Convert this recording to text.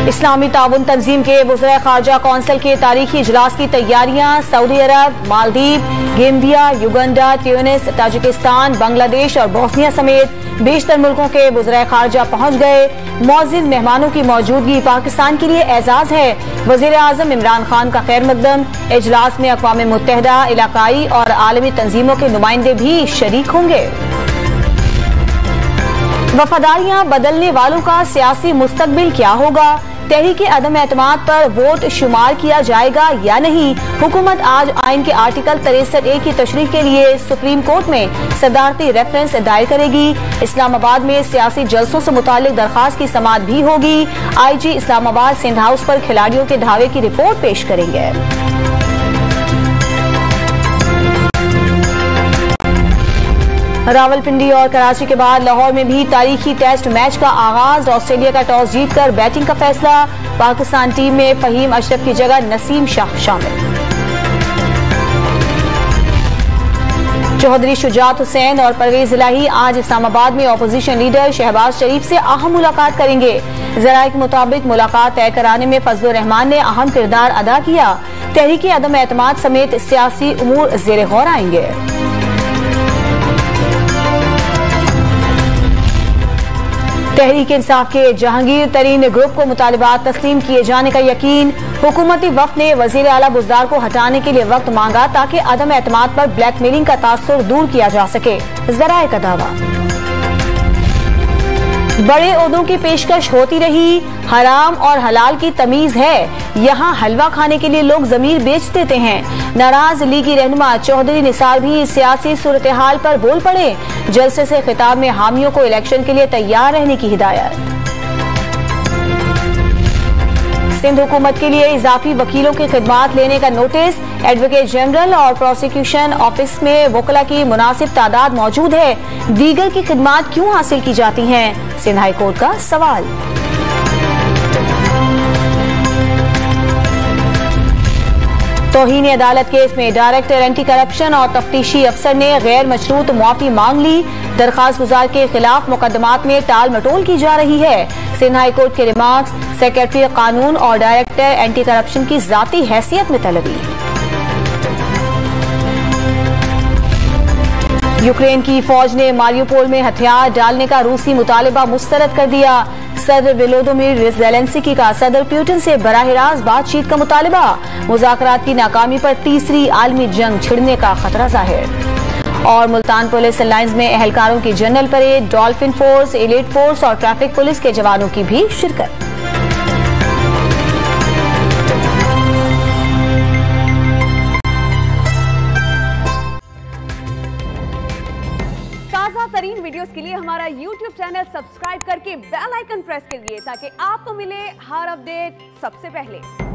इस्लामी ताउन तंजीम के वज़ीर ख़ारजा कौंसिल के तारीखी इजलास की तैयारियां। Saudi Arab, Maldives, Gambia, Uganda, Tunis, Tajikistan, Bangladesh और बोस्निया समेत बेशतर मुल्कों के वज़ीर ख़ारजा पहुंच गए। मौजूद मेहमानों की मौजूदगी पाकिस्तान के लिए एजाज है। वज़ीर आज़म इमरान खान का खैर मकदम। इजलास में अक़वाम मुत्तहिदा, इलाकाई और आलमी तंजीमों के नुमाइंदे भी शरीक होंगे। वफादारियां बदलने वालों का सियासी मुस्तकबिल क्या होगा? तहरीक अदम एतमाद पर वोट शुमार किया जाएगा या नहीं? हुकूमत आज आइन के आर्टिकल 63A की तशरीह के लिए सुप्रीम कोर्ट में सदारती रेफरेंस दायर करेगी। इस्लामाबाद में सियासी जलसों से मुतालिक दरखास्त की समाअत भी होगी। IG इस्लामाबाद सिंध हाउस पर खिलाड़ियों के धावे की रिपोर्ट पेश करेंगे। रावलपिंडी और कराची के बाद लाहौर में भी तारीखी टेस्ट मैच का आगाज। ऑस्ट्रेलिया का टॉस जीतकर बैटिंग का फैसला। पाकिस्तान टीम में फहीम अशरफ की जगह नसीम शाह शामिल। चौधरी शुजात हुसैन और परवेज इलाही आज इस्लामाबाद में अपोजिशन लीडर शहबाज शरीफ से अहम मुलाकात करेंगे। जराये के मुताबिक मुलाकात तय कराने में फजलुर रहमान ने अहम किरदार अदा किया। तहरीक अदम एतमाद समेत सियासी उमूर ज़ेरे गौर आएंगे। तहरीक इंसाफ के जहांगीर तरीन ग्रुप को मुतालिबात तस्लीम किए जाने का यकीन। हुकूमती वफ्द ने वजीर आला बुज़दार को हटाने के लिए वक्त मांगा ताकि अदम एतमाद पर ब्लैकमेलिंग का तासुर दूर किया जा सके। ज़राए का दावा। बड़े ओहदों की पेशकश होती रही। हराम और हलाल की तमीज है। यहाँ हलवा खाने के लिए लोग जमीर बेच देते हैं। नाराज लीगी रहनुमा चौधरी निसार भी सियासी सूरत हाल पर बोल पड़े। जलसे से खिताब में हामियों को इलेक्शन के लिए तैयार रहने की हिदायत। सिंध हुकूमत के लिए इजाफी वकीलों की खिदमात लेने का नोटिस। एडवोकेट जनरल और प्रोसिक्यूशन ऑफिस में वकला की मुनासिब तादाद मौजूद है। दीगर की खिदमात क्यों हासिल की जाती हैं? सिंध हाई कोर्ट का सवाल। तौहीन अदालत केस में डायरेक्टर एंटी करप्शन और तफ्तीशी अफसर ने गैर मशरूत मुआफी मांग ली। दरखास्त गुजार के खिलाफ मुकदमात में टाल मटोल की जा रही है। सिंध हाई कोर्ट के रिमार्क्स। सेक्रेटरी कानून और डायरेक्टर एंटी करप्शन की जाती हैसियत में तलबी। यूक्रेन की फौज ने मारियोपोल में हथियार डालने का रूसी मुतालिबा मुस्तरद कर दिया। सदर वोलोदिमीर ज़ेलेंस्की का सदर पुतिन से बराह रास्त बातचीत का मुतालिबा। मुज़ाकरात की नाकामी पर तीसरी आलमी जंग छिड़ने का खतरा जाहिर। और मुल्तान पुलिस लाइन्स में एहलकारों की general parade, dolphin force, elite force और ट्रैफिक पुलिस के जवानों की भी शिरकत। ताज़ा तरीन वीडियोस के लिए हमारा YouTube चैनल सब्सक्राइब करके बेल आइकन प्रेस करिए ताकि आपको मिले हर अपडेट सबसे पहले।